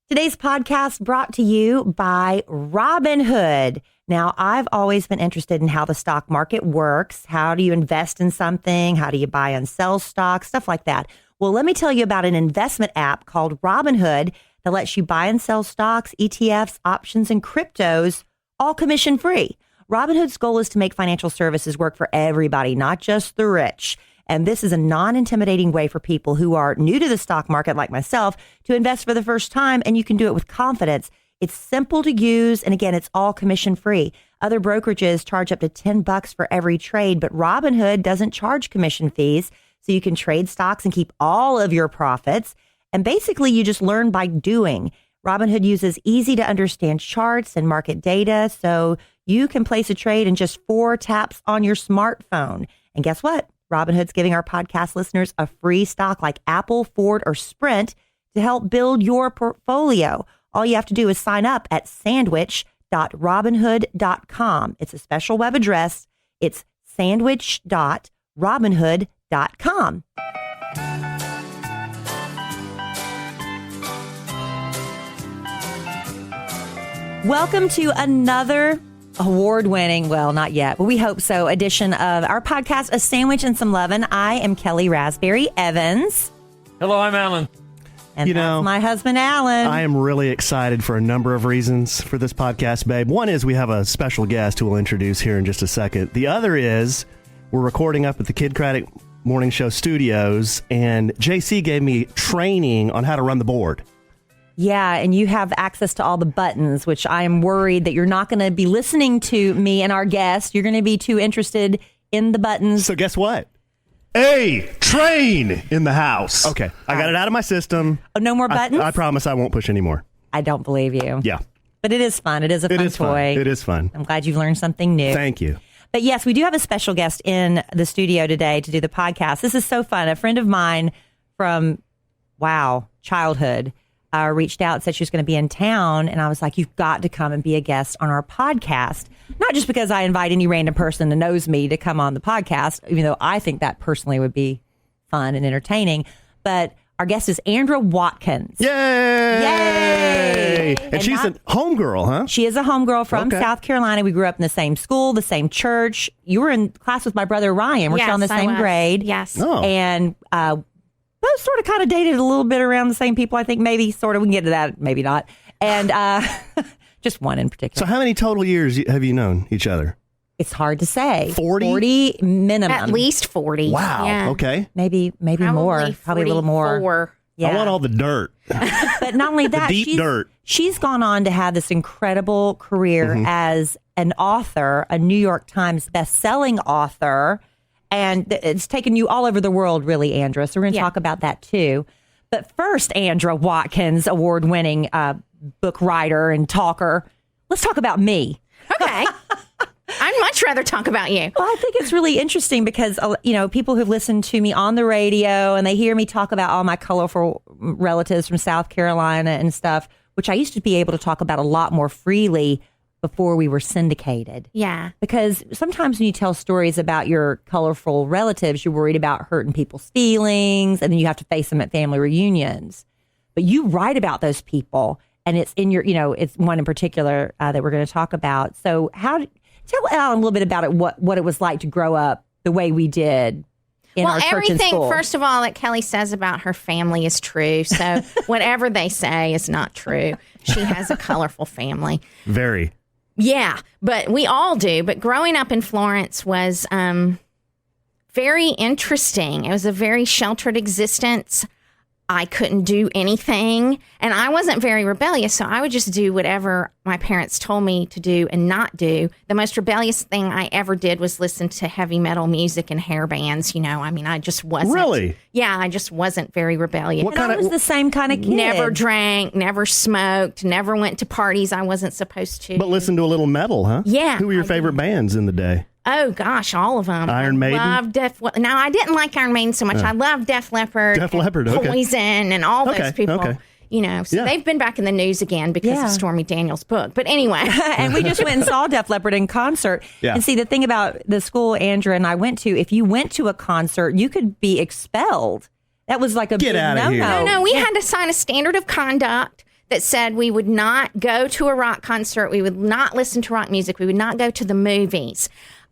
Today's podcast brought to you by Robinhood. Now, I've always been interested in how the stock market works. How do you invest in something? How do you buy and sell stocks? Stuff like that. Well, let me tell you about an investment app called Robinhood that lets you buy and sell stocks, ETFs, options, and cryptos, all commission-free. Robinhood's goal is to make financial services work for everybody, not just the rich. And this is a non-intimidating way for people who are new to the stock market like myself to invest for the first time, and you can do it with confidence. It's simple to use, and again, it's all commission-free. Other brokerages charge up to $10 for every trade, but Robinhood doesn't charge commission fees, so you can trade stocks and keep all of your profits. And basically, you just learn by doing. Robinhood uses easy-to-understand charts and market data, so you can place a trade in just 4 taps on your smartphone. And guess what? Robinhood's giving our podcast listeners a free stock like Apple, Ford, or Sprint to help build your portfolio. All you have to do is sign up at sandwich.robinhood.com. It's a special web address. It's sandwich.robinhood.com. Welcome to another award-winning, well, not yet, but we hope so, edition of our podcast, A Sandwich and Some Lovin'. I am Kelly Raspberry Evans. Hello, I'm Alan. And that's my husband, Alan. I am really excited for a number of reasons for this podcast, babe. One is we have a special guest who we'll introduce here in just a second. The other is we're recording up at the Kid Craddock Morning Show studios, and JC gave me training on how to run the board. Yeah, and you have access to all the buttons, which I am worried that you're not going to be listening to me and our guest. You're going to be too interested in the buttons. So guess what? A train in the house. Okay, I got it out of my system. Oh, no more buttons? I promise I won't push anymore. I don't believe you. Yeah. But it is fun. It is a fun toy. It is fun. I'm glad you've learned something new. Thank you. But yes, we do have a special guest in the studio today to do the podcast. This is so fun. A friend of mine from, childhood reached out, said she was going to be in town. And I was like, you've got to come and be a guest on our podcast. Not just because I invite any random person that knows me to come on the podcast, even though I think that personally would be fun and entertaining. But our guest is Andra Watkins. Yay! Yay! And she's a homegirl, huh? She is a homegirl from South Carolina. We grew up in the same school, the same church. You were in class with my brother, Ryan. We're still in the same grade. Yes. Oh. And both sort of kind of dated a little bit around the same people, I think. Maybe sort of. We can get to that. Maybe not. And just one in particular. So how many total years have you known each other? It's hard to say. 40? 40 minimum. At least 40. Wow. Yeah. Okay. Maybe more. Probably a little more. Yeah. I want all the dirt. But not only that, deep dirt. She's gone on to have this incredible career as an author, a New York Times best-selling author. And it's taken you all over the world, really, Andra. So we're going to talk about that, too. But first, Andra Watkins, award-winning book writer and talker. Let's talk about me. Okay. I'd much rather talk about you. Well, I think it's really interesting because, people who've listened to me on the radio and they hear me talk about all my colorful relatives from South Carolina and stuff, which I used to be able to talk about a lot more freely before we were syndicated. Yeah. Because sometimes when you tell stories about your colorful relatives, you're worried about hurting people's feelings, and then you have to face them at family reunions. But you write about those people, and it's in your, it's one in particular that we're going to talk about. So tell Alan a little bit about it, what it was like to grow up the way we did in our church and school. Everything, first of all, that Kelly says about her family is true. So whatever they say is not true. She has a colorful family. Very. Yeah, but we all do. But growing up in Florence was very interesting. It was a very sheltered existence. I couldn't do anything, and I wasn't very rebellious, so I would just do whatever my parents told me to do and not do. The most rebellious thing I ever did was listen to heavy metal music and hair bands. I just wasn't. Really? Yeah, I just wasn't very rebellious. I was the same kind of kid. Never drank, never smoked, never went to parties I wasn't supposed to. But listen to a little metal, huh? Yeah. Who were your favorite bands in the day? Oh, gosh, all of them. Iron Maiden? I I didn't like Iron Maiden so much. I love Def Leppard. Def Leppard, okay. Poison and all those people. Okay. So they've been back in the news again because of Stormy Daniels' book. But anyway. And we just went and saw Def Leppard in concert. Yeah. And see, the thing about the school Andra and I went to, if you went to a concert, you could be expelled. That was like a Get big out of no-no. here. No, we had to sign a standard of conduct that said we would not go to a rock concert, we would not listen to rock music, we would not go to the movies.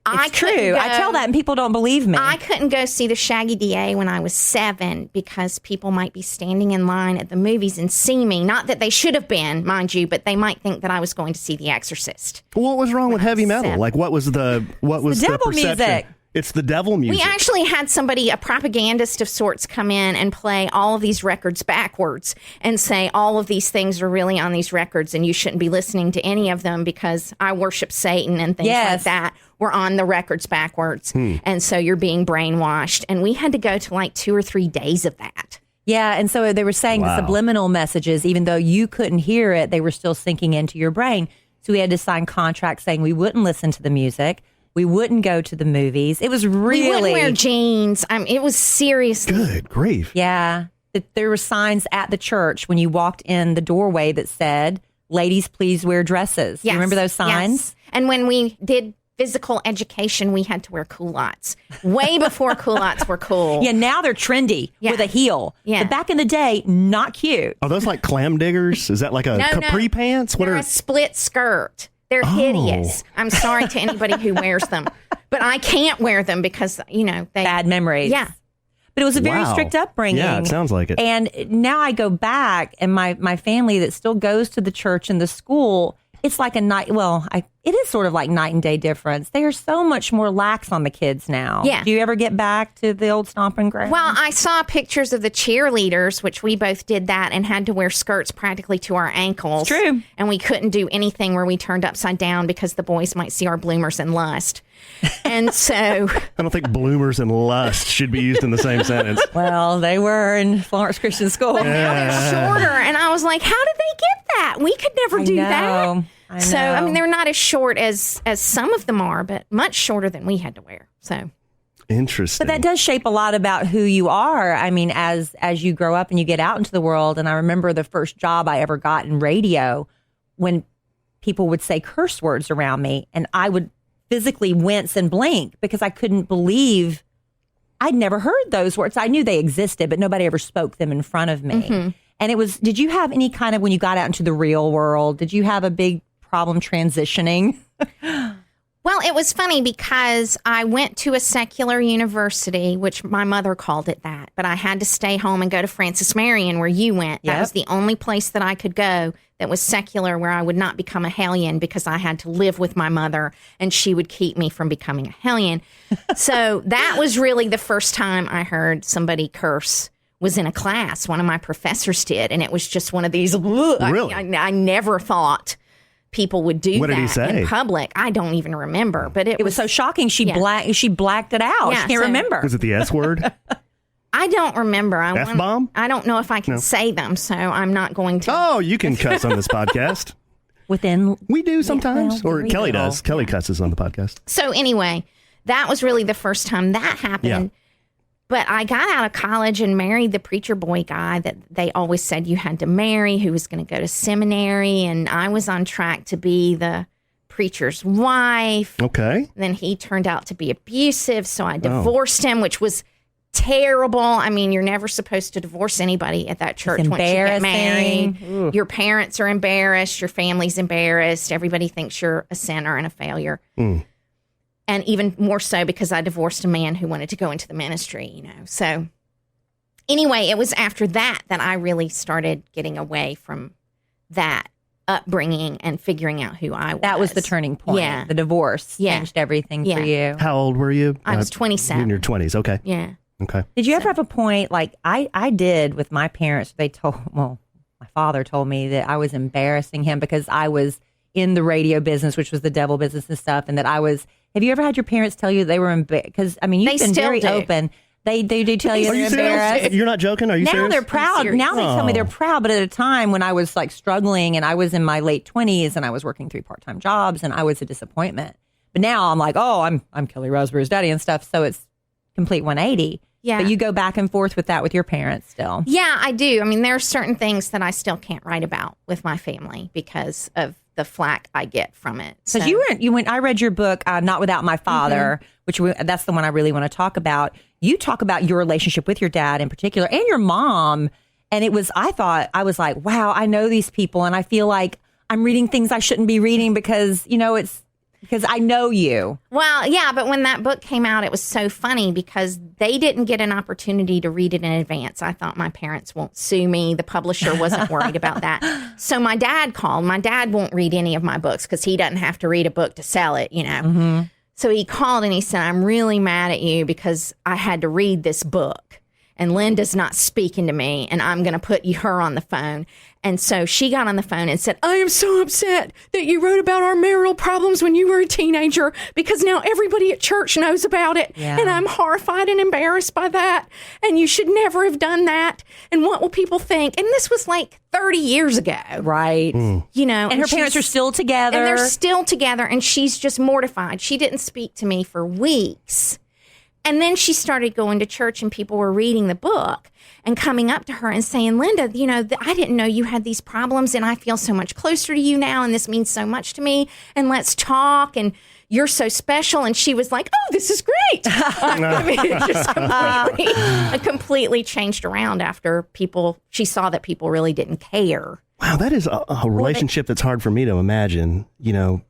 It's true. I tell that and people don't believe me. I couldn't go see the Shaggy DA when I was 7 because people might be standing in line at the movies and see me. Not that they should have been, mind you, but they might think that I was going to see The Exorcist. What was wrong with heavy metal? 7. Like, what was the devil perception? music. It's the devil music. We actually had somebody, a propagandist of sorts, come in and play all of these records backwards and say all of these things are really on these records and you shouldn't be listening to any of them because I worship Satan and things like that were on the records backwards. And so you're being brainwashed. And we had to go to like 2 or 3 days of that. Yeah, and so they were saying the subliminal messages, even though you couldn't hear it, they were still sinking into your brain. So we had to sign contracts saying we wouldn't listen to the music. We wouldn't go to the movies. It was really... We wouldn't wear jeans. It was seriously... Good grief. Yeah. There were signs at the church when you walked in the doorway that said, ladies, please wear dresses. Yes. You remember those signs? Yes. And when we did physical education, we had to wear culottes. Way before culottes were cool. Yeah, now they're trendy with a heel. Yeah. But back in the day, not cute. Are those like clam diggers? Is that like a capri pants? They're a split skirt. They're hideous. I'm sorry to anybody who wears them, but I can't wear them because, they... Bad memories. Yeah. But it was a very strict upbringing. Yeah, it sounds like it. And now I go back and my family that still goes to the church and the school, it's like it is sort of like night and day difference. They are so much more lax on the kids now. Yeah. Do you ever get back to the old stomping ground? Well, I saw pictures of the cheerleaders, which we both did that and had to wear skirts practically to our ankles. It's true. And we couldn't do anything where we turned upside down because the boys might see our bloomers and lust. And so... I don't think bloomers and lust should be used in the same sentence. Well, they were in Florence Christian School. But now they're shorter. And I was like, how did they get that? We could never do that. I know. So, they're not as short as some of them are, but much shorter than we had to wear. So... Interesting. But that does shape a lot about who you are. I mean, as you grow up and you get out into the world. And I remember the first job I ever got in radio when people would say curse words around me and I would physically wince and blink because I couldn't believe I'd never heard those words. I knew they existed, but nobody ever spoke them in front of me. Mm-hmm. And did you have any kind of, when you got out into the real world, did you have a big problem transitioning? Well, it was funny because I went to a secular university, which my mother called it that, but I had to stay home and go to Francis Marion where you went. That was the only place that I could go that was secular where I would not become a hellion because I had to live with my mother and she would keep me from becoming a hellion. So that was really the first time I heard somebody curse was in a class. One of my professors did, and it was just one of these, really? I never thought people would do what that did he say? in public. I don't even remember, but it was so shocking. She blacked it out. Yeah, she can't remember. Was it the S word? I don't remember. F-bomb? I don't know if I can say them, so I'm not going to. Oh, you can cuss on this podcast. We do sometimes, or Kelly does. Kelly cusses on the podcast. So anyway, that was really the first time that happened. Yeah. But I got out of college and married the preacher boy guy that they always said you had to marry, who was going to go to seminary. And I was on track to be the preacher's wife. Okay. Then he turned out to be abusive. So I divorced him, which was terrible. I mean, you're never supposed to divorce anybody at that church once you get married. Ooh. Your parents are embarrassed. Your family's embarrassed. Everybody thinks you're a sinner and a failure. Mm. And even more so because I divorced a man who wanted to go into the ministry, So anyway, it was after that I really started getting away from that upbringing and figuring out who I was. That was the turning point. Yeah. The divorce changed everything for you. How old were you? I was 27. In your 20s. Okay. Yeah. Okay. Did you ever have a point like I did with my parents? My father told me that I was embarrassing him because I was in the radio business, which was the devil business and stuff. And that have you ever had your parents tell you they were embarrassed? Because, you've been very open. They do tell you they're embarrassed. You're not joking? Are you serious? Now they're proud. Now they tell me they're proud. But at a time when I was like struggling and I was in my late 20s and I was working 3 part-time jobs and I was a disappointment. But now I'm like, I'm Kelly Raspberry's daddy and stuff. So it's complete 180. Yeah. But you go back and forth with that with your parents still. Yeah, I do. there are certain things that I still can't write about with my family because of the flack I get from it. Because I read your book, Not Without My Father, that's the one I really want to talk about. You talk about your relationship with your dad in particular and your mom And I was like, wow, I know these people. And I feel like I'm reading things I shouldn't be reading because, it's because I know you. Well, yeah, but when that book came out, it was so funny because they didn't get an opportunity to read it in advance. I thought my parents won't sue me. The publisher wasn't worried about that. So my dad called. My dad won't read any of my books because he doesn't have to read a book to sell it, Mm-hmm. So he called and he said, I'm really mad at you because I had to read this book and Linda's not speaking to me and I'm going to put her on the phone. And so she got on the phone and said, I am so upset that you wrote about our marital problems when you were a teenager because now everybody at church knows about it. Yeah. And I'm horrified and embarrassed by that. And you should never have done that. And what will people think? And this was like 30 years ago. Right. And her parents are still together. And they're still together. And she's just mortified. She didn't speak to me for weeks. And then she started going to church and people were reading the book and coming up to her and saying, Linda, I didn't know you had these problems and I feel so much closer to you now and this means so much to me and let's talk and you're so special. And she was like, oh, this is great. I mean, it just completely changed around after she saw that people really didn't care. Wow, that is a relationship that's hard for me to imagine.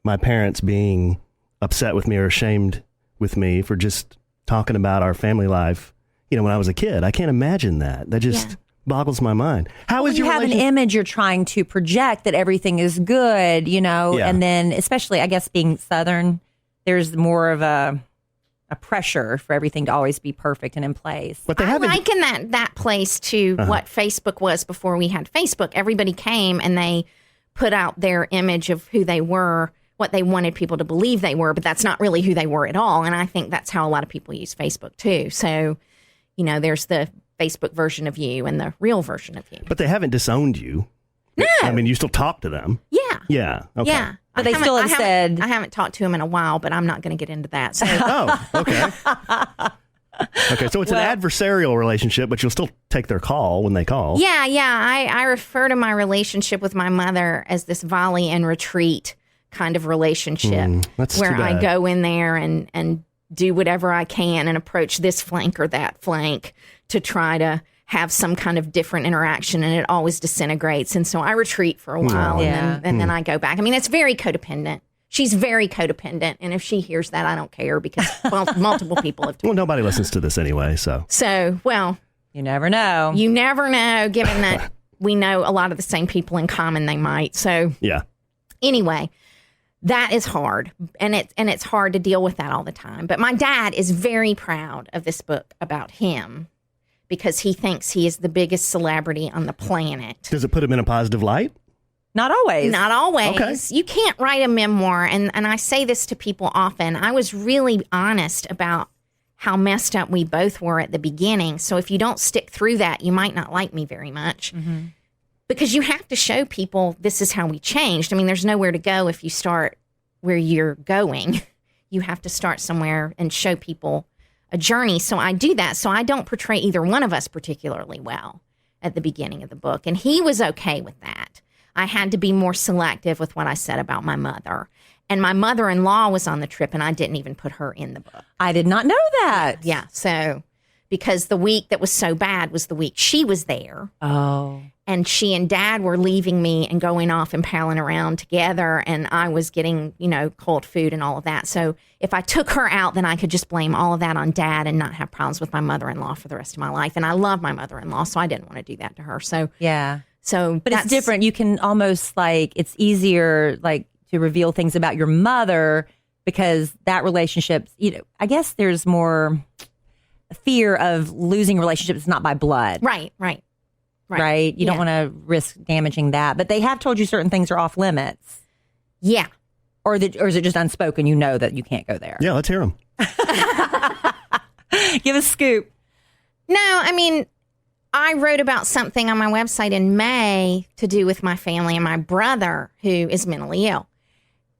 My parents being upset with me or ashamed with me for just talking about our family life, when I was a kid. I can't imagine that. That just boggles my mind. How is your have an image you're trying to project that everything is good, and then especially, I guess, being Southern, there's more of a pressure for everything to always be perfect and in place. But I liken that place to what Facebook was before we had Facebook. Everybody came and they put out their image of who they were, what they wanted people to believe they were, but that's not really who they were at all. And I think that's how a lot of people use Facebook too. So, there's the Facebook version of you and the real version of you. But they haven't disowned you. No. I mean, you still talk to them. Yeah. Yeah. Okay. Yeah. But they still have said... I haven't talked to him in a while, but I'm not going to get into that. So. Oh, okay. Okay, so it's an adversarial relationship, but you'll still take their call when they call. Yeah. I refer to my relationship with my mother as this volley and retreat kind of relationship where I go in there and do whatever I can and approach this flank or that flank to try to have some kind of different interaction, and it always disintegrates. And so I retreat for a while and then I go back. I mean, it's very codependent. She's very codependent. And if she hears that, I don't care because multiple people have told me. Well, nobody listens to this anyway, so. So, well. You never know. You never know, given that we know a lot of the same people in common they might. So, yeah. Anyway. That is hard, and it's hard to deal with that all the time. But my dad is very proud of this book about him because he thinks he is the biggest celebrity on the planet. Does it put him in a positive light? Not always. Not always. Okay. You can't write a memoir, and I say this to people often. I was really honest about how messed up we both were at the beginning. So if you don't stick through that, you might not like me very much. Mm-hmm. Because you have to show people this is how we changed. I mean, there's nowhere to go if you start where you're going. You have to start somewhere and show people a journey. So I do that. So I don't portray either one of us particularly well at the beginning of the book. And he was okay with that. I had to be more selective with what I said about my mother. And my mother-in-law was on the trip, and I didn't even put her in the book. I did not know that. Yeah. So because the week that was so bad was the week she was there. Oh. And she and Dad were leaving me and going off and palling around together. And I was getting, cold food and all of that. So if I took her out, then I could just blame all of that on Dad and not have problems with my mother-in-law for the rest of my life. And I love my mother-in-law, so I didn't want to do that to her. So yeah. But it's different. You can almost it's easier to reveal things about your mother because that relationship, I guess there's more fear of losing relationships not by blood. Right. You don't want to risk damaging that. But they have told you certain things are off limits. Yeah. Or is it just unspoken? You know that you can't go there. Yeah, let's hear them. Give a scoop. No, I mean, I wrote about something on my website in May to do with my family and my brother, who is mentally ill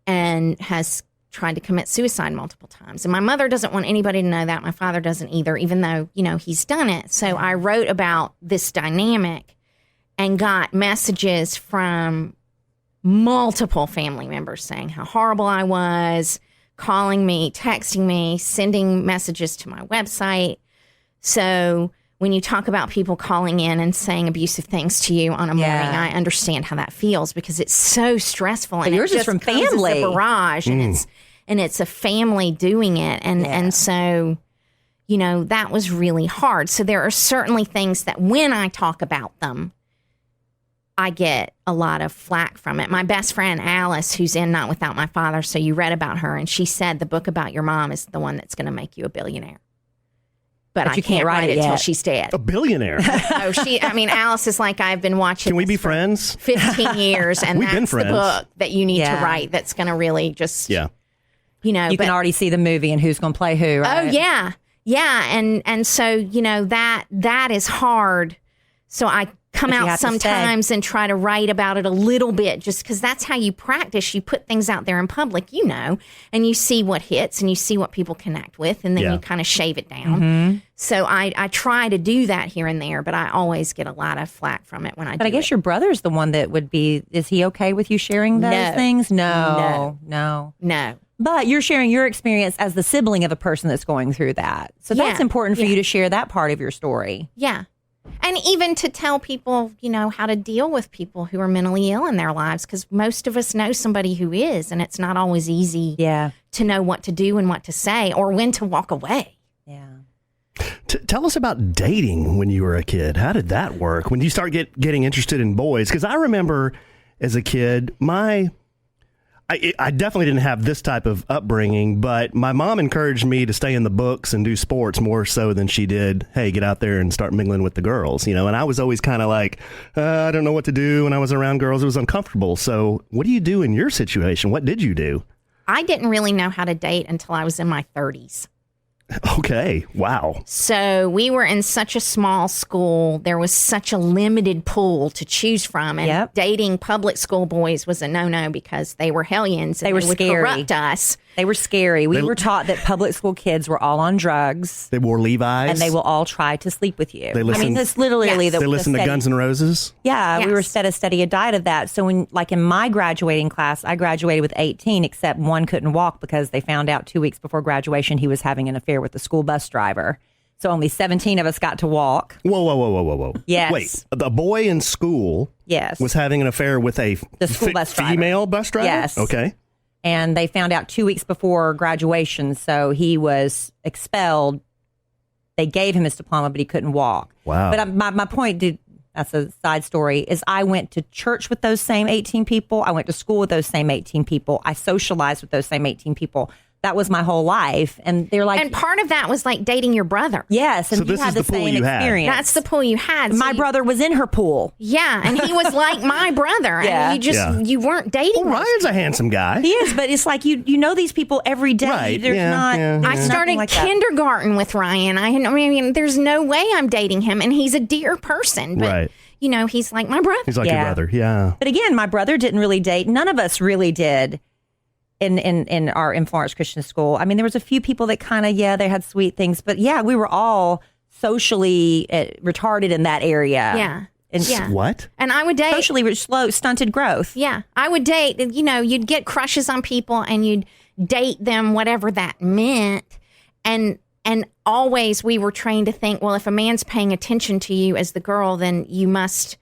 and has tried to commit suicide multiple times. And my mother doesn't want anybody to know that. My father doesn't either, even though, he's done it. So I wrote about this dynamic and got messages from multiple family members saying how horrible I was, calling me, texting me, sending messages to my website. So when you talk about people calling in and saying abusive things to you on a morning, I understand how that feels because it's so stressful. But and yours it is just from comes family. as a barrage, and it's a family doing it, and so, you know, that was really hard. So there are certainly things that when I talk about them, I get a lot of flack from it. My best friend, Alice, who's in Not Without My Father, so you read about her, and she said the book about your mom is the one that's going to make you a billionaire. But I you can't write it till she's dead. A billionaire. Oh, Alice is like, I've been watching. Can we this be for friends? 15 years, and We've been that's the friends. book that you need to Yeah. write that's going to really just, Yeah. you know. You can already see the movie and who's going to play who, right? Oh, yeah. Yeah. And so, you know, that is hard. So I come But you out have to sometimes and try to write about it a little bit just because that's how you practice. You put things out there in public, you know, and you see what hits and you see what people connect with, and then you kind of shave it down. So I try to do that here and there, but I always get a lot of flack from it when I do But I guess it. your brother's the one that would be, is he okay with you sharing those No. things? No. No. But you're sharing your experience as the sibling of a person that's going through that. So that's Yeah. important for you to share that part of your story. Yeah. And even to tell people, you know, how to deal with people who are mentally ill in their lives, because most of us know somebody who is, and it's not always easy Yeah. to know what to do and what to say or when to walk away. Yeah. Tell us about dating when you were a kid. How did that work? When you start getting interested in boys? Because I remember as a kid, I definitely didn't have this type of upbringing, but my mom encouraged me to stay in the books and do sports more so than she did, hey, get out there and start mingling with the girls, you know? And I was always kind of like, I don't know what to do when I was around girls. It was uncomfortable. So what do you do in your situation? What did you do? I didn't really know how to date until I was in my 30s. Okay. Wow. So we were in such a small school. There was such a limited pool to choose from. And dating public school boys was a no-no because they were hellions. And They were would scary. corrupt us. They were scary. We were taught that public school kids were all on drugs. They wore Levi's. And they will all try to sleep with you. They listened, that's literally They listened to Guns N' Roses. Yeah, we were fed a steady diet of that. So when, like in my graduating class, I graduated with 18, except one couldn't walk because they found out 2 weeks before graduation he was having an affair with the school bus driver. So only 17 of us got to walk. Whoa. Yes. Wait, a boy in school was having an affair with the school bus driver. Female bus driver? Yes. Okay. And they found out 2 weeks before graduation, so he was expelled. They gave him his diploma, but he couldn't walk. Wow. But my point, dude, that's a side story, is I went to church with those same 18 people. I went to school with those same 18 people. I socialized with those same 18 people. That was my whole life. And they're like... And part of that was like dating your brother. Yes, and So you this had is the the pool same you had. experience. That's the pool you had. My brother was in her pool. Yeah, and he was like my brother. Yeah. And you weren't dating. Well, Ryan's a handsome guy. He is, but it's like you know these people every day. Right, There's not. yeah. there's I nothing started like that. kindergarten with Ryan. I mean, there's no way I'm dating him, and he's a dear person. But, Right. you know, he's like my brother. He's like your brother. Yeah. But again, my brother didn't really date. None of us really did in our Florence Christian School. I mean, there was a few people that kind of, they had sweet things. But yeah, we were all socially retarded in that area. Yeah. And Yeah. What? And I would date. socially slow, stunted growth. Yeah, I would date. You know, you'd get crushes on people, and you'd date them, whatever that meant. And always we were trained to think, well, if a man's paying attention to you as the girl, then you must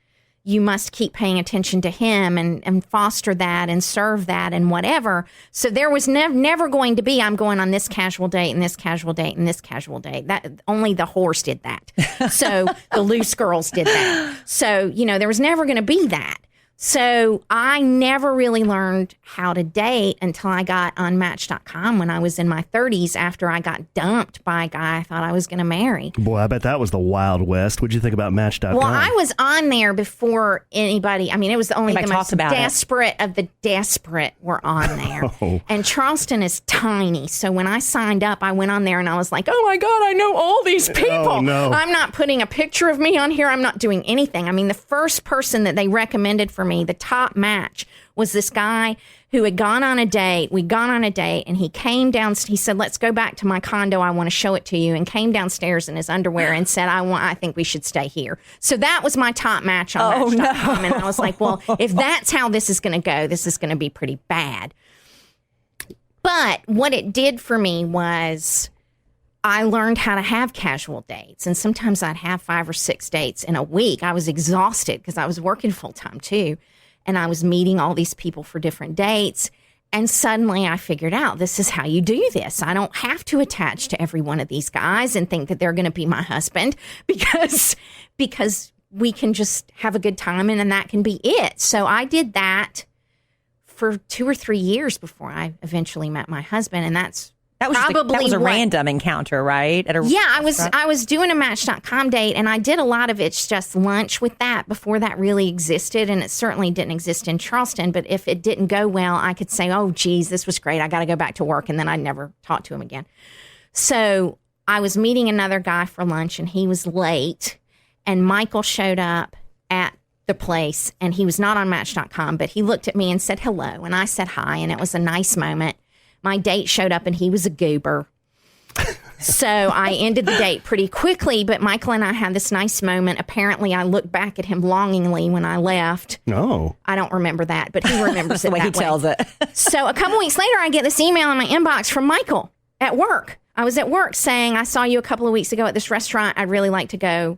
keep paying attention to him and foster that and serve that and whatever. So there was never going to be, I'm going on this casual date and this casual date and this casual date. That only the whores did that. So the loose girls did that. So, you know, there was never going to be that. So I never really learned how to date until I got on Match.com when I was in my 30s after I got dumped by a guy I thought I was going to marry. Boy, I bet that was the Wild West. What'd you think about Match.com? Well, I was on there before anybody. I mean, it was only Anybody the most talked about it. desperate of the desperate were on there. Oh. And Charleston is tiny. So when I signed up, I went on there and I was like, oh my God, I know all these people. Oh, no. I'm not putting a picture of me on here. I'm not doing anything. I mean, the first person that they recommended for me, the top match, was this guy who had gone on a date. We'd gone on a date, and he came down. He said, let's go back to my condo. I want to show it to you. And came downstairs in his underwear and said, I think we should stay here. So that was my top match on Match.com. And I was like, well, if that's how this is going to go, this is going to be pretty bad. But what it did for me was I learned how to have casual dates. And sometimes I'd have 5 or 6 dates in a week. I was exhausted because I was working full time too. And I was meeting all these people for different dates. And suddenly I figured out this is how you do this. I don't have to attach to every one of these guys and think that they're going to be my husband because we can just have a good time and that can be it. So I did that for 2 or 3 years before I eventually met my husband. And that was a random encounter, right? I was doing a Match.com date, and I did a lot of It's Just Lunch with that before that really existed, and it certainly didn't exist in Charleston. But if it didn't go well, I could say, "Oh, geez, this was great. I got to go back to work," and then I'd never talk to him again. So I was meeting another guy for lunch, and he was late, and Michael showed up at the place, and he was not on Match.com, but he looked at me and said hello, and I said hi, and it was a nice moment. My date showed up and he was a goober. So I ended the date pretty quickly, but Michael and I had this nice moment. Apparently, I looked back at him longingly when I left. No. I don't remember that, but he remembers it the way he tells it. So a couple weeks later, I get this email in my inbox from Michael at work. I was at work saying, I saw you a couple of weeks ago at this restaurant. I'd really like to go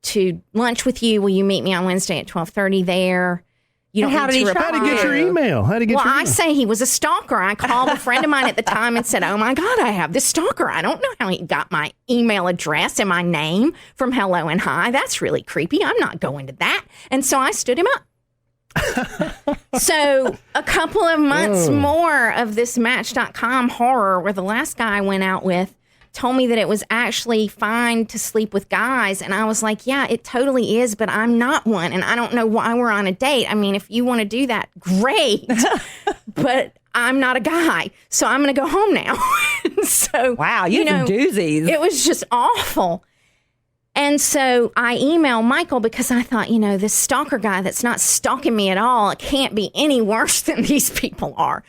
to lunch with you. Will you meet me on Wednesday at 12:30 there? You don't How did he get your email? I say he was a stalker. I called a friend of mine at the time and said, "Oh my God, I have this stalker. I don't know how he got my email address and my name from Hello and Hi. That's really creepy. I'm not going to that." And so I stood him up. So a couple of months more of this Match.com horror, where the last guy I went out with told me that it was actually fine to sleep with guys. And I was like, yeah, it totally is, but I'm not one. And I don't know why we're on a date. I mean, if you want to do that, great. But I'm not a guy. So I'm going to go home now. So, wow, you know, some doozies. It was just awful. And so I emailed Michael because I thought, this stalker guy that's not stalking me at all, it can't be any worse than these people are.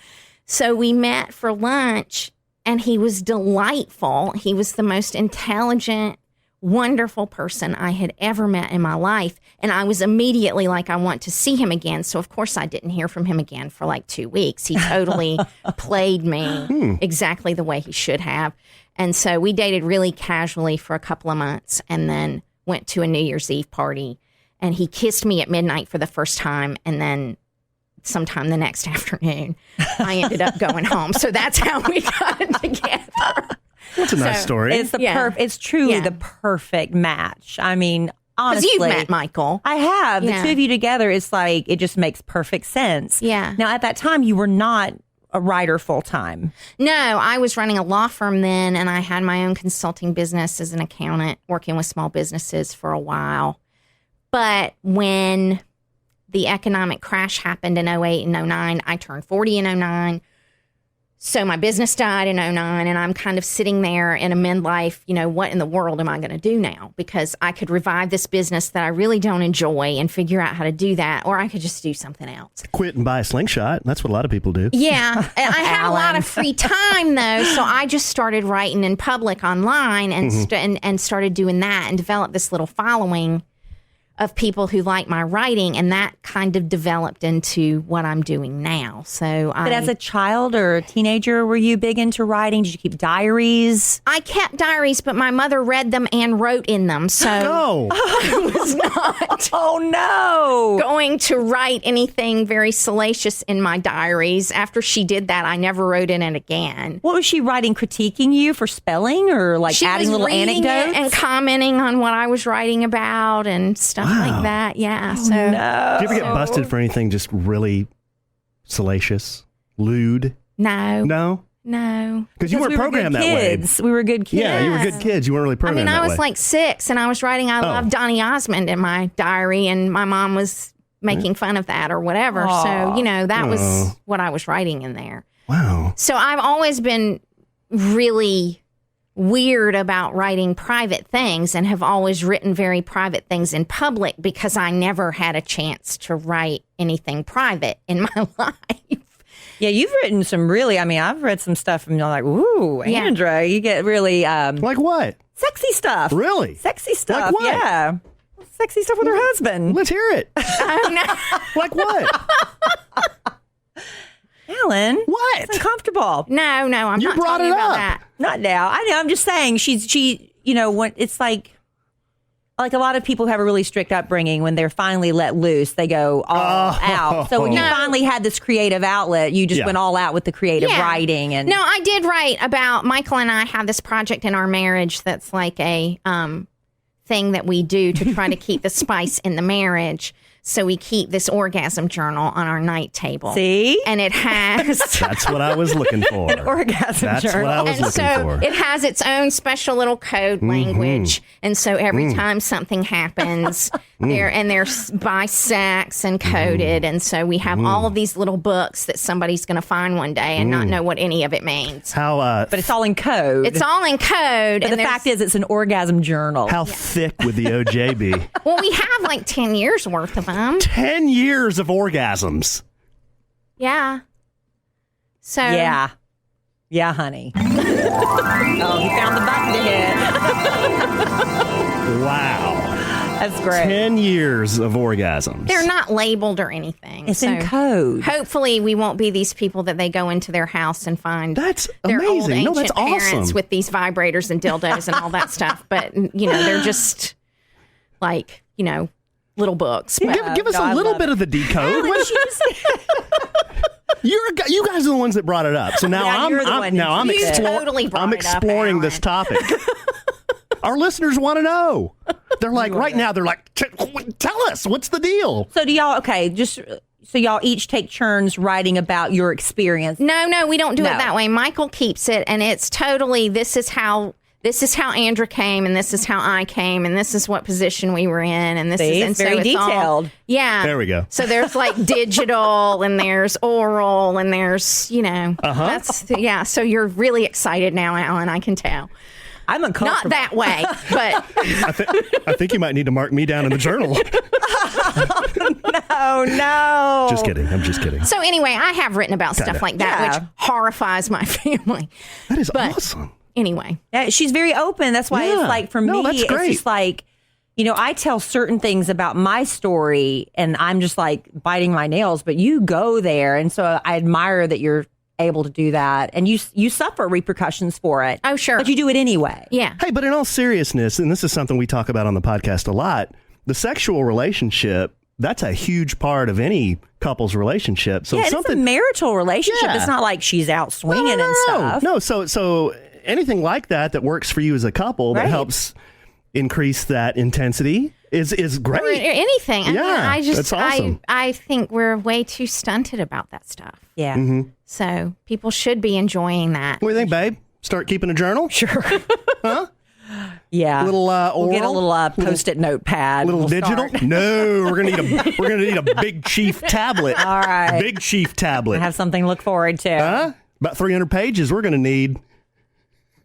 So we met for lunch. And he was delightful. He was the most intelligent, wonderful person I had ever met in my life. And I was immediately like, I want to see him again. So, of course, I didn't hear from him again for like 2 weeks. He totally played me exactly the way he should have. And so we dated really casually for a couple of months and then went to a New Year's Eve party. And he kissed me at midnight for the first time. And then sometime the next afternoon, I ended up going home. So that's how we got together. That's a nice story. It's it's truly the perfect match. I mean, honestly. Because you've met Michael. I have. The two of you together, it's like, it just makes perfect sense. Yeah. Now, at that time, you were not a writer full time. No, I was running a law firm then, and I had my own consulting business as an accountant, working with small businesses for a while. But when the economic crash happened in 08 and 09. I turned 40 in 09. So my business died in 09, and I'm kind of sitting there in a midlife, what in the world am I going to do now? Because I could revive this business that I really don't enjoy and figure out how to do that, or I could just do something else. Quit and buy a slingshot. That's what a lot of people do. Yeah. And I had a lot of free time, though, so I just started writing in public online and started doing that and developed this little following of people who like my writing, and that kind of developed into what I'm doing now. But as a child or a teenager, were you big into writing? Did you keep diaries? I kept diaries, but my mother read them and wrote in them. So I was not going to write anything very salacious in my diaries. After she did that, I never wrote in it again. What was she writing? Critiquing you for spelling, or like adding little anecdotes and commenting on what I was writing about and stuff like that? Yeah. Did you ever get busted for anything just really salacious, lewd? No. Because you weren't programmed that way. We were good kids. Yeah, you were good kids. You weren't really programmed that way. I was like 6, and I was writing I love Donny Osmond in my diary, and my mom was making fun of that or whatever. Aww. So, that was what I was writing in there. Wow. So I've always been really weird about writing private things and have always written very private things in public because I never had a chance to write anything private in my life. Yeah, you've written some really, I've read some stuff and you're like, ooh, Andra, you get really... like what? Sexy stuff. Really? Sexy stuff, like what? Yeah. Sexy stuff with her husband. Let's hear it. Oh, no. Like what? Alan. What? It's uncomfortable. No, I'm not talking about that. Not now. I know. I'm just saying she, when it's like a lot of people have a really strict upbringing. When they're finally let loose, they go all out. So when you finally had this creative outlet, you just went all out with the creative writing. And no, I did write about Michael and I have this project in our marriage that's like a thing that we do to try to keep the spice in the marriage. So we keep this orgasm journal on our night table. See? And it has... That's what I was looking for. An orgasm That's journal. what I was looking for. It has its own special little code language. And so every time something happens, there's by sex and coded. And so we have all of these little books that somebody's going to find one day and not know what any of it means. But it's all in code. It's all in code. But the fact is, it's an orgasm journal. How thick would the OJ be? Well, we have like 10 years worth of them. 10 years of orgasms. Yeah. So. Yeah, honey. Oh, you found the button to hit. Wow. That's great. 10 years of orgasms. They're not labeled or anything. It's in code. Hopefully, we won't be these people that they go into their house and find That's their old amazing. No, ancient that's parents awesome. with these vibrators and dildos and all that stuff. But, they're just like, little books. Yeah, give us a little bit of the decode. You guys are the ones that brought it up. So now I'm exploring this topic. Our listeners want to know. They're like, right now, they're like, tell us, what's the deal? So do y'all, so y'all each take turns writing about your experience? No, we don't do it that way. Michael keeps it, and it's totally, this is how Andra came, and this is how I came, and this is what position we were in, and this is very so detailed. Yeah. There we go. So there's like digital, and there's oral, and there's, so you're really excited now, Alan, I can tell. I'm uncomfortable. Not that way, but I think you might need to mark me down in the journal. No. Just kidding. I'm just kidding. So anyway, I have written about stuff like that, which horrifies my family. That is awesome. Anyway. Yeah, she's very open. That's why it's like, for me, that's great. it's just like, I tell certain things about my story and I'm just like biting my nails, but you go there. And so I admire that you're able to do that, and you suffer repercussions for it. Oh, sure. But you do it anyway. Yeah. Hey, but in all seriousness, and this is something we talk about on the podcast a lot, the sexual relationship, that's a huge part of any couple's relationship. So it's a marital relationship. Yeah. It's not like she's out swinging and stuff. No, so anything like that works for you as a couple that helps increase that intensity is great. Or anything. That's awesome. I think we're way too stunted about that stuff. Yeah. Mm-hmm. So people should be enjoying that. What do you think, babe? Start keeping a journal? Sure. Huh? Yeah. A little oral? We'll get a little post-it notepad. Little digital? Start. No, we're gonna need a big chief tablet. All right. Big chief tablet. I have something to look forward to. Huh? About 300 pages we're gonna need.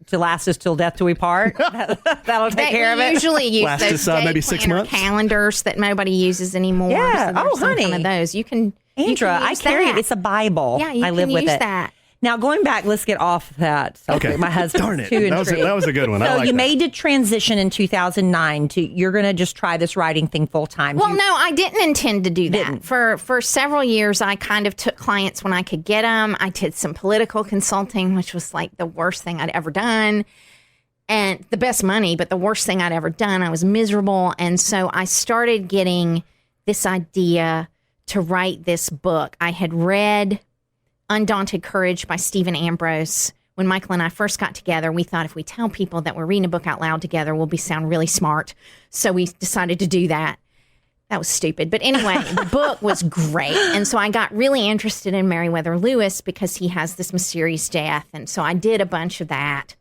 To last us till death do we part. That'll take care of it. We usually use Last those us, day maybe 6 planner months. calendars that nobody uses anymore. Yeah. So there's Oh, some honey. kind of those. You can Andra, I use carry that. it. It's a Bible. Yeah, you I live can with use it. that. Now, going back, let's get off that. Okay. My husband's Darn it. too intrigued. That was a good one. I So like you that. made the transition in 2009 to you're going to just try this writing thing full time. Well, no, I didn't intend to do that. Didn't. For several years, I kind of took clients when I could get them. I did some political consulting, which was like the worst thing I'd ever done. And the best money, but the worst thing I'd ever done. I was miserable. And so I started getting this idea to write this book. I had read Undaunted Courage by Stephen Ambrose. When Michael and I first got together, we thought if we tell people that we're reading a book out loud together, we'll sound really smart. So we decided to do that. That was stupid. But anyway, the book was great. And so I got really interested in Meriwether Lewis because he has this mysterious death. And so I did a bunch of that.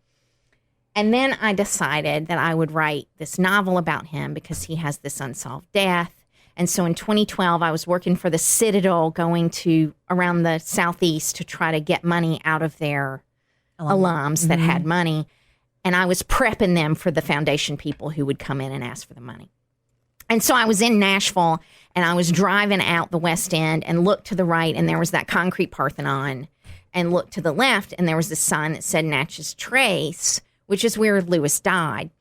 And then I decided that I would write this novel about him because he has this unsolved death. And so in 2012, I was working for the Citadel, going to around the Southeast to try to get money out of their alums that had money. And I was prepping them for the foundation people who would come in and ask for the money. And so I was in Nashville, and I was driving out the West End and looked to the right, and there was that concrete Parthenon, and looked to the left, and there was a sign that said Natchez Trace, which is where Lewis died.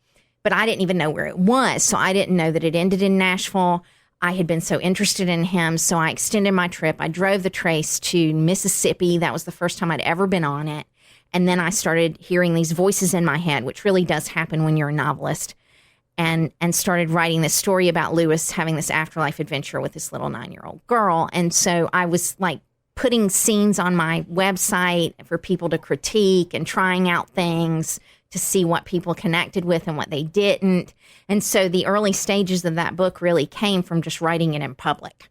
But I didn't even know where it was, so I didn't know that it ended in Nashville. I had been so interested in him, so I extended my trip. I drove the Trace to Mississippi. That was the first time I'd ever been on it. And then I started hearing these voices in my head, which really does happen when you're a novelist, and started writing this story about Lewis having this afterlife adventure with this little 9-year-old girl. And so I was like putting scenes on my website for people to critique and trying out things to see what people connected with and what they didn't. And so the early stages of that book really came from just writing it in public.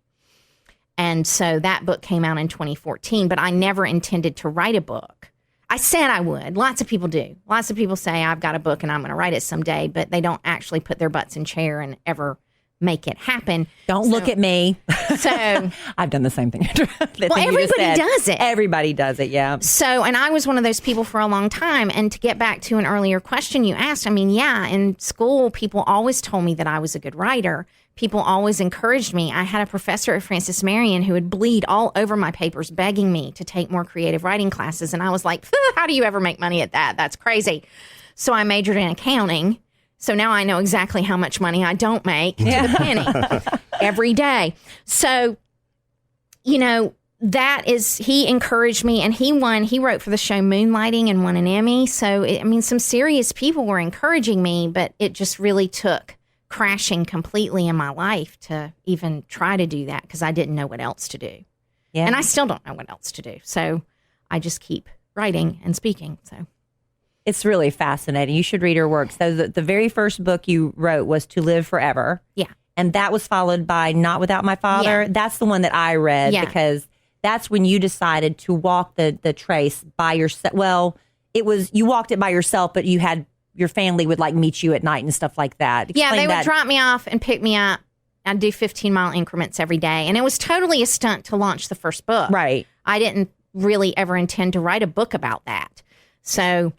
And so that book came out in 2014, but I never intended to write a book. I said I would. Lots of people do. Lots of people say, I've got a book and I'm going to write it someday, but they don't actually put their butts in chair and ever make it happen. Don't look at me. So I've done the same thing. Well, everybody does it. Everybody does it, yeah. So, and I was one of those people for a long time. And to get back to an earlier question you asked, I mean, yeah, in school, people always told me that I was a good writer. People always encouraged me. I had a professor at Francis Marion who would bleed all over my papers begging me to take more creative writing classes. And I was like, how do you ever make money at that? That's crazy. So I majored in accounting. So now I know exactly how much money I don't make to the penny every day. So, you know, he encouraged me, and he wrote for the show Moonlighting and won an Emmy. So, some serious people were encouraging me, but it just really took crashing completely in my life to even try to do that because I didn't know what else to do. Yeah. And I still don't know what else to do. So I just keep writing and speaking. So it's really fascinating. You should read her work. So the very first book you wrote was To Live Forever. Yeah. And that was followed by Not Without My Father. Yeah. That's the one that I read because that's when you decided to walk the trace by yourself. Well, you walked it by yourself, but you had your family would like meet you at night and stuff like that. Explain they would drop me off and pick me up. I'd do 15-mile increments every day. And it was totally a stunt to launch the first book. Right. I didn't really ever intend to write a book about that. So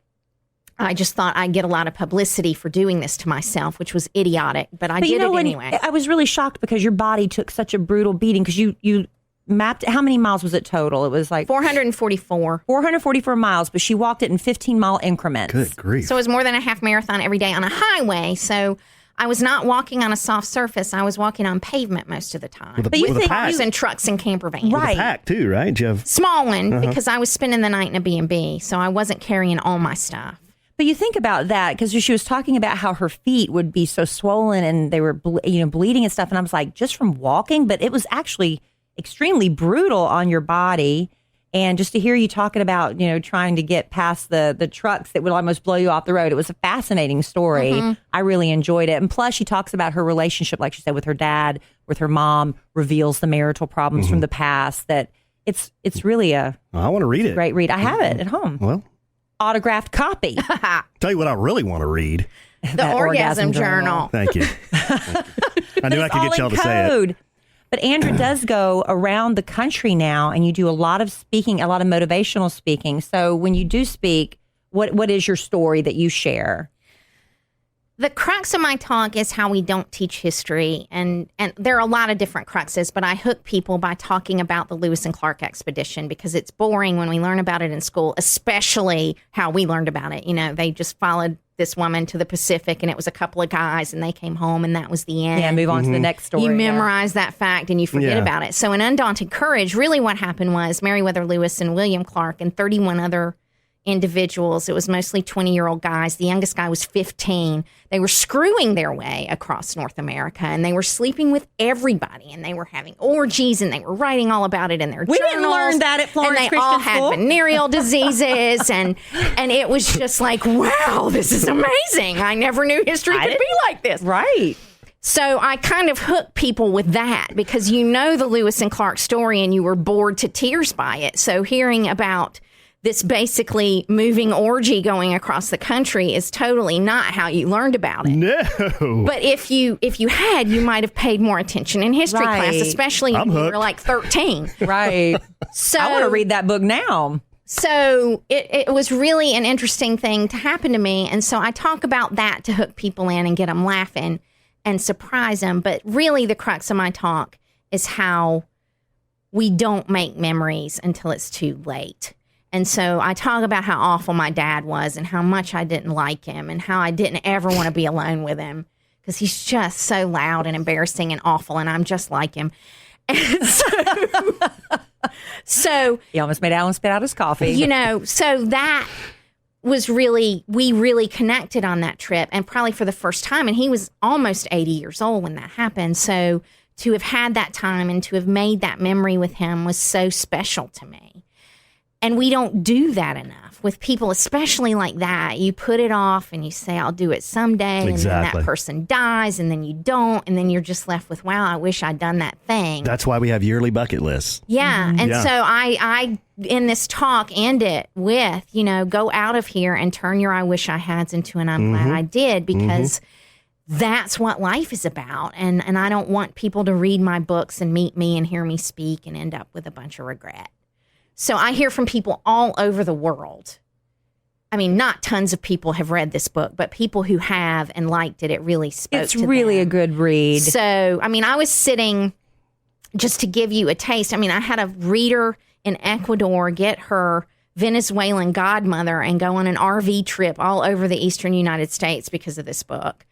I just thought I'd get a lot of publicity for doing this to myself, which was idiotic. But I did it anyway. I was really shocked because your body took such a brutal beating because you mapped, how many miles was it total? It was like 444. 444 miles, but she walked it in 15-mile increments. Good grief. So it was more than a half marathon every day on a highway. So I was not walking on a soft surface. I was walking on pavement most of the time. But you think cars and trucks and camper vans. Right. With a pack too, right? Did you have... Small one, because I was spending the night in a B&B, so I wasn't carrying all my stuff. But you think about that because she was talking about how her feet would be so swollen and they were bleeding and stuff. And I was like, just from walking, but it was actually extremely brutal on your body. And just to hear you talking about, trying to get past the trucks that would almost blow you off the road. It was a fascinating story. Mm-hmm. I really enjoyed it. And plus she talks about her relationship, like she said, with her dad, with her mom, reveals the marital problems from the past. That it's really I want to read it. Great read. I have it at home. Well, autographed copy. Tell you what I really want to read. The Orgasm Journal. Thank you. I knew I could get y'all to say it. But Andra does go around the country now, and you do a lot of speaking, a lot of motivational speaking. So when you do speak, what is your story that you share? The crux of my talk is how we don't teach history. And there are a lot of different cruxes, but I hook people by talking about the Lewis and Clark expedition because it's boring when we learn about it in school, especially how we learned about it. They just followed this woman to the Pacific and it was a couple of guys and they came home and that was the end. Yeah, move on to the next story. You memorize that fact and you forget about it. So in Undaunted Courage, really what happened was Meriwether Lewis and William Clark and 31 other individuals. It was mostly 20-year-old guys. The youngest guy was 15. They were screwing their way across North America, and they were sleeping with everybody, and they were having orgies, and they were writing all about it in their journals. We didn't learn that at Florence Christian School. And they all had venereal diseases, and it was just like, wow, this is amazing. I never knew history could be like this. Right. So I kind of hook people with that because you know the Lewis and Clark story, and you were bored to tears by it. So hearing about this basically moving orgy going across the country is totally not how you learned about it. No. But if you had, you might have paid more attention in history class, especially when you were like 13. Right. So I want to read that book now. So it was really an interesting thing to happen to me. And so I talk about that to hook people in and get them laughing and surprise them. But really the crux of my talk is how we don't make memories until it's too late. And so I talk about how awful my dad was and how much I didn't like him and how I didn't ever want to be alone with him because he's just so loud and embarrassing and awful and I'm just like him. And so So He almost made Alan spit out his coffee. you know, so that was we really connected on that trip, and probably for the first time. And he was almost 80 years old when that happened. So to have had that time and to have made that memory with him was so special to me. And we don't do that enough with people, especially like that. You put it off and you say, I'll do it someday. And then that person dies, and then you don't. And then you're just left with, wow, I wish I'd done that thing. That's why we have yearly bucket lists. Yeah. And so I, in this talk, end it with, you know, go out of here and turn your I wish I hads into an I'm glad I did, because that's what life is about. And I don't want people to read my books and meet me and hear me speak and end up with a bunch of regret. So I hear from people all over the world. I mean, not tons of people have read this book, but people who have and liked it, it really spoke to them. It's really a good read. So, I mean, I was sitting, just to give you a taste, I mean, I had a reader in Ecuador get her Venezuelan godmother and go on an RV trip all over the eastern United States because of this book.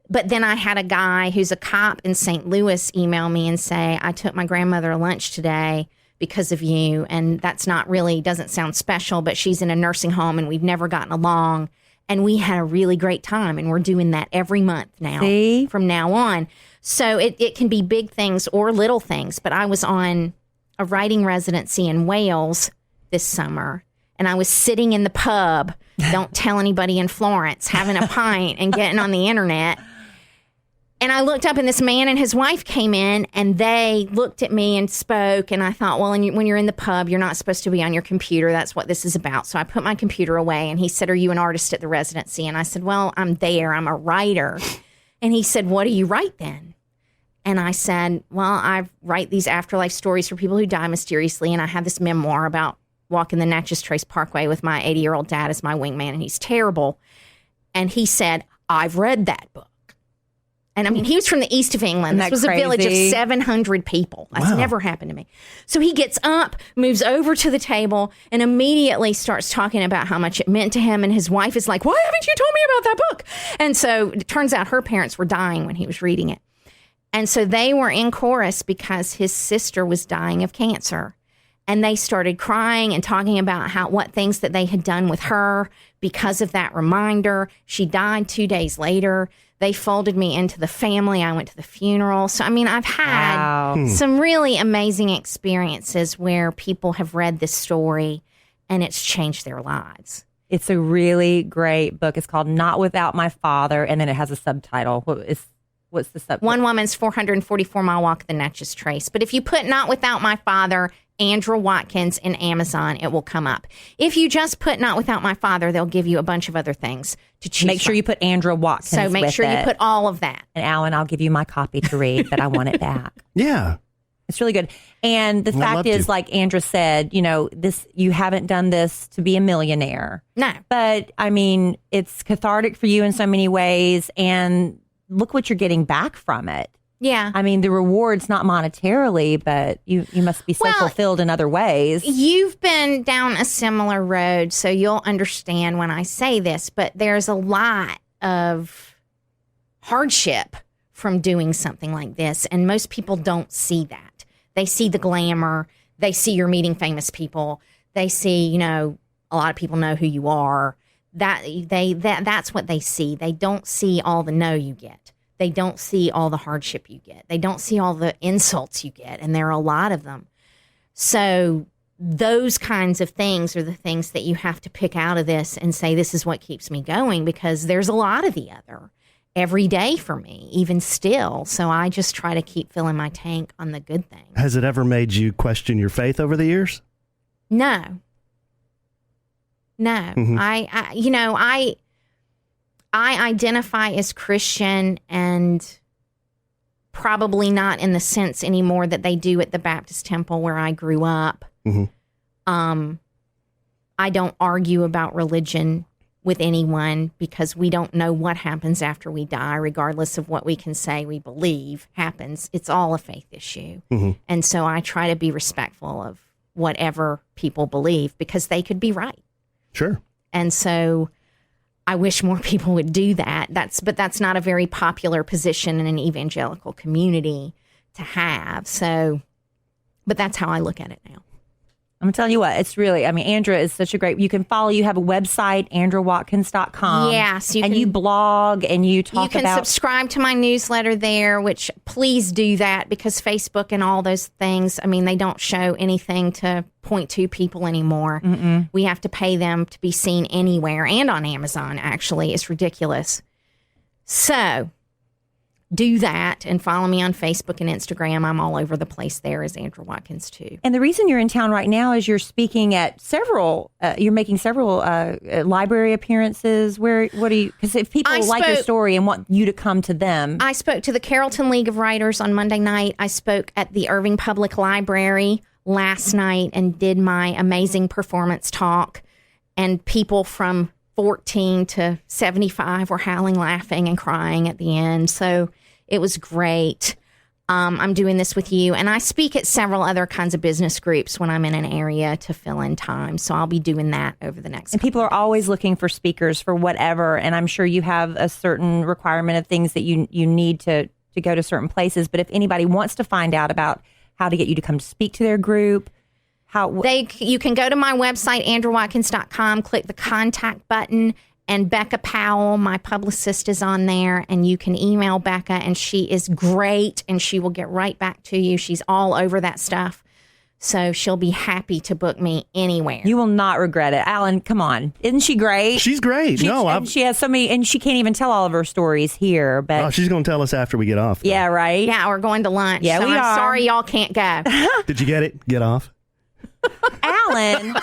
But then I had a guy who's a cop in St. Louis email me and say, I took my grandmother to lunch today because of you. And that's not really, doesn't sound special, but she's in a nursing home and we've never gotten along. And we had a really great time. And we're doing that every month now from now on. So it can be big things or little things. But I was on a writing residency in Wales this summer. And I was sitting in the pub, don't tell anybody in Florence, having a pint and getting on the internet. And I looked up and this man and his wife came in and they looked at me and spoke. And I thought, well, when you're in the pub, you're not supposed to be on your computer. That's what this is about. So I put my computer away and he said, are you an artist at the residency? And I said, well, I'm there. I'm a writer. And he said, what do you write then? And I said, well, I write these afterlife stories for people who die mysteriously. And I have this memoir about walking the Natchez Trace Parkway with my 80-year-old dad as my wingman. And he's terrible. And he said, I've read that book. And I mean, he was from the east of England. This was a village of 700 people. That's never happened to me. So he gets up, moves over to the table, and immediately starts talking about how much it meant to him. And his wife is like, why haven't you told me about that book? And so it turns out her parents were dying when he was reading it. And so they were in chorus because his sister was dying of cancer. And they started crying and talking about what things that they had done with her because of that reminder. She died 2 days later. They folded me into the family. I went to the funeral. So, I mean, I've had some really amazing experiences where people have read this story and it's changed their lives. It's a really great book. It's called Not Without My Father, and then it has a subtitle. What's the subtitle? One Woman's 444-Mile Walk of the Natchez Trace. But if you put Not Without My Father, Andra Watkins in Amazon, it will come up. If you just put Not Without My Father, they'll give you a bunch of other things to choose Make sure from. you put Andra Watkins So make sure you put all of that. And Alan, I'll give you my copy to read, but I want it back. Yeah. It's really good. And the fact is, like Andra said, you know, you haven't done this to be a millionaire. No. But I mean, it's cathartic for you in so many ways. And look what you're getting back from it. Yeah. I mean, the reward's not monetarily, but you must be so fulfilled in other ways. You've been down a similar road, so you'll understand when I say this, but there's a lot of hardship from doing something like this, and most people don't see that. They see the glamour. They see you're meeting famous people. They see, you know, a lot of people know who you are. That's what they see. They don't see all the no you get. They don't see all the hardship you get. They don't see all the insults you get, and there are a lot of them. So those kinds of things are the things that you have to pick out of this and say, this is what keeps me going, because there's a lot of the other every day for me, even still. So I just try to keep filling my tank on the good things. Has it ever made you question your faith over the years? No. Mm-hmm. I identify as Christian, and probably not in the sense anymore that they do at the Baptist Temple where I grew up. Mm-hmm. I don't argue about religion with anyone because we don't know what happens after we die, regardless of what we can say we believe happens. It's all a faith issue. Mm-hmm. And so I try to be respectful of whatever people believe because they could be right. Sure. And so I wish more people would do that. But that's not a very popular position in an evangelical community to have. So, but that's how I look at it now. I'm telling you what, it's really, Andra is such a great, you can follow, you have a website, AndraWatkins.com. Yes. You blog and you talk about. You can subscribe to my newsletter there, which please do that because Facebook and all those things, they don't show anything to point to people anymore. Mm-mm. We have to pay them to be seen anywhere and on Amazon, actually. It's ridiculous. So do that and follow me on Facebook and Instagram. I'm all over the place there as Andra Watkins too. And the reason you're in town right now is you're speaking at you're making several library appearances. Because if people like your story and want you to come to them. I spoke to the Carrollton League of Writers on Monday night. I spoke at the Irving Public Library last night and did my amazing performance talk. And people from 14 to 75 were howling, laughing, and crying at the end. So it was great. I'm doing this with you. And I speak at several other kinds of business groups when I'm in an area to fill in time. So I'll be doing that over the next. And people are always looking for speakers for whatever. And I'm sure you have a certain requirement of things that you need to go to certain places. But if anybody wants to find out about how to get you to come speak to their group, you can go to my website, AndraWatkins.com, click the contact button, and Becca Powell, my publicist, is on there, and you can email Becca, and she is great, and she will get right back to you. She's all over that stuff, so she'll be happy to book me anywhere. You will not regret it. Allen, come on. Isn't she great? She's great. She has so many, and she can't even tell all of her stories here. But she's going to tell us after we get off. Though. Yeah, right? Yeah, we're going to lunch. Yeah, so we are. Sorry y'all can't go. Did you get it? Get off? Allen,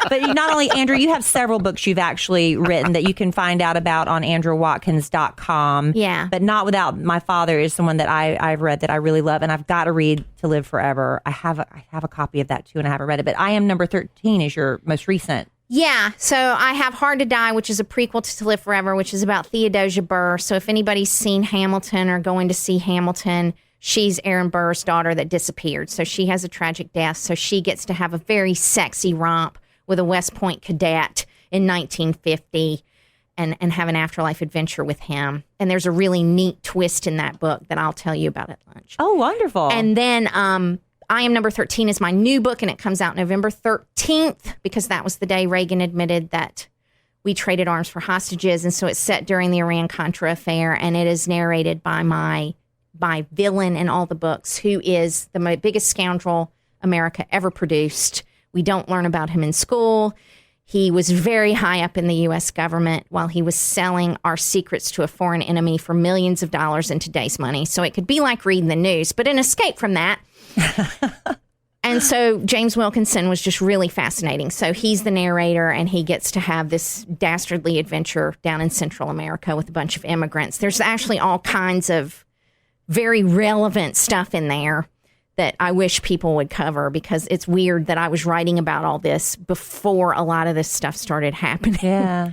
but not only, Andrew, you have several books you've actually written that you can find out about on AndraWatkins.com. Yeah. But Not Without My Father is someone that I've read that I really love, and I've got to read To Live Forever. I have a copy of that too, and I haven't read it. But I Am Number 13 is your most recent. Yeah, so I have Hard to Die, which is a prequel to Live Forever, which is about Theodosia Burr. So if anybody's seen Hamilton or going to see Hamilton, she's Aaron Burr's daughter that disappeared. So she has a tragic death. So she gets to have a very sexy romp with a West Point cadet in 1950 and have an afterlife adventure with him. And there's a really neat twist in that book that I'll tell you about at lunch. Oh, wonderful. And then I Am Number 13 is my new book, and it comes out November 13th because that was the day Reagan admitted that we traded arms for hostages. And so it's set during the Iran-Contra affair, and it is narrated by my villain in all the books, who is the biggest scoundrel America ever produced. We don't learn about him in school. He was very high up in the U.S. government while he was selling our secrets to a foreign enemy for millions of dollars in today's money. So it could be like reading the news, but an escape from that. And so James Wilkinson was just really fascinating. So he's the narrator, and he gets to have this dastardly adventure down in Central America with a bunch of immigrants. There's actually all kinds of very relevant stuff in there that I wish people would cover, because it's weird that I was writing about all this before a lot of this stuff started happening.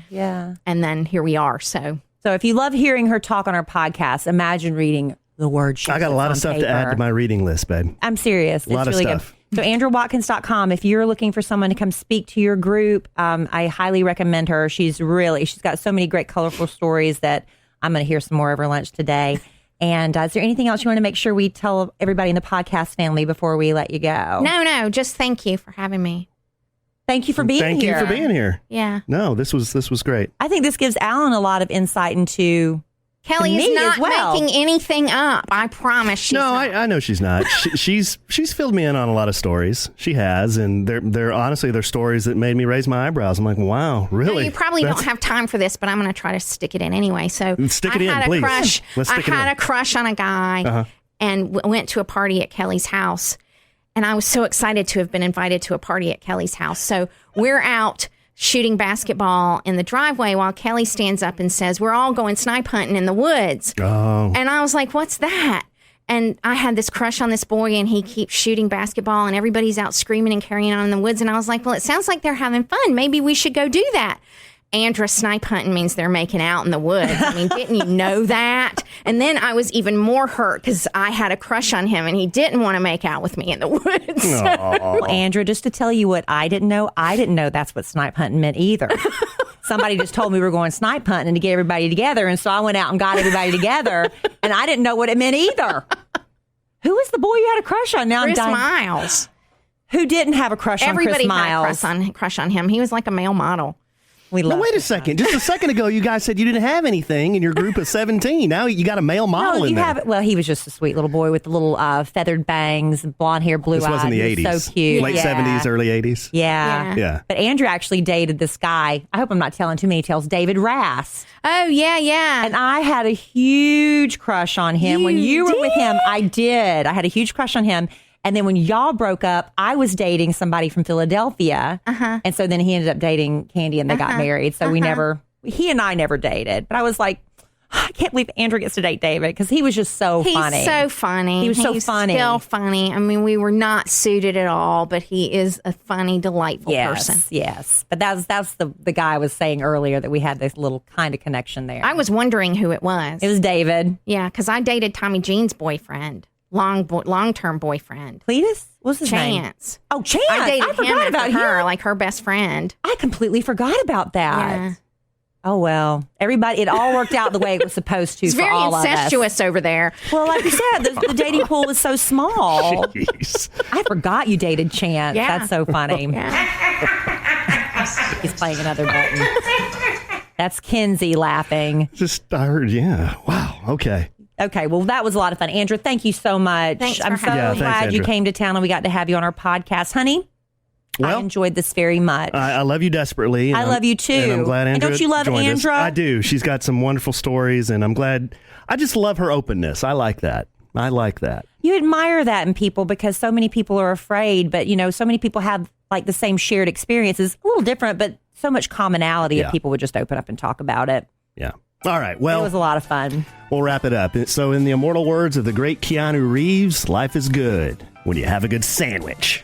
Yeah. And then here we are. So if you love hearing her talk on our podcast, imagine reading the words she I got a lot of stuff to add to my reading list, babe. I'm serious. A lot it's really of stuff. Good. So AndraWatkins.com, if you're looking for someone to come speak to your group, I highly recommend her. She's got so many great, colorful stories that I'm going to hear some more over lunch today. And is there anything else you want to make sure we tell everybody in the podcast family before we let you go? No, just thank you for having me. Thank you for being here. Thank you for being here. Yeah. No, this was great. I think this gives Allen a lot of insight into Kelly is not making anything up. I promise she's not. I know she's not. She's filled me in on a lot of stories. She has, and they're honestly stories that made me raise my eyebrows. I'm like, wow, really? No, you probably don't have time for this, but I'm going to try to stick it in anyway. So stick it in, please. I had a crush on a guy and went to a party at Kelly's house, and I was so excited to have been invited to a party at Kelly's house. So we're out shooting basketball in the driveway while Kelly stands up and says, we're all going snipe hunting in the woods. Oh. And I was like, what's that? And I had this crush on this boy, and he keeps shooting basketball, and everybody's out screaming and carrying on in the woods. And I was like, well, it sounds like they're having fun. Maybe we should go do that. Andra, snipe hunting means they're making out in the woods. I mean, didn't you know that? And then I was even more hurt because I had a crush on him, and he didn't want to make out with me in the woods. Well, Andra, just to tell you what I didn't know that's what snipe hunting meant either. Somebody just told me we were going snipe hunting and to get everybody together, and so I went out and got everybody together, and I didn't know what it meant either. Who was the boy you had a crush on? Now Chris I'm dying. Miles. Who didn't have a crush Everybody on Chris had Miles? a crush on him. He was like a male model. We No, love wait a Chris second. Just a second ago, you guys said you didn't have anything in your group of 17. Now you got a male model No, in you there. have. Well, he was just a sweet little boy with the little feathered bangs, blonde hair, blue eyes. This was in the He 80s. was so cute. Late Yeah. 70s, early 80s. Yeah. Yeah. But Andrew actually dated this guy. I hope I'm not telling too many tales. David Rass. Oh, yeah. And I had a huge crush on him. When you were with him, I did. I had a huge crush on him. And then when y'all broke up, I was dating somebody from Philadelphia. And so then he ended up dating Candy and they got married. So he and I never dated. But I was like, I can't believe Andrew gets to date David because he was just so funny. He's so funny. He was so He's funny. Still funny. I mean, we were not suited at all, but he is a funny, delightful person. Yes. But that's the guy I was saying earlier that we had this little kind of connection there. I was wondering who it was. It was David. Yeah, because I dated Tommy Jean's boyfriend, long-term boyfriend. Cletus? What's his name? Chance. Oh, Chance. I dated him forgot about after her, him. like her best friend. I completely forgot about that. Yeah. Oh, well. Everybody, it all worked out the way it was supposed to It's for very all incestuous over there. of us. Well, like you said, the dating pool was so small. Jeez. I forgot you dated Chance. Yeah. That's so funny. Yeah. He's playing another button. That's Kinsey laughing. Just, I heard, yeah. Wow. Okay. Okay, well, that was a lot of fun. Andrew, thank you so much. Thanks for I'm so having me. Yeah, thanks, glad you Andrew. came to town and we got to have you on our podcast. Honey, I Well, enjoyed this very much. I love you desperately. and I love you too. And I'm glad And Andra don't you love joined us. Andra? I do. She's got some wonderful stories, and I'm glad. I just love her openness. I like that. You admire that in people because so many people are afraid, but so many people have like the same shared experiences, a little different, but so much commonality Yeah. if people would just open up and talk about it. Yeah. All right. It Well, was a lot of fun. we'll wrap it up. So, in the immortal words of the great Keanu Reeves, life is good when you have a good sandwich.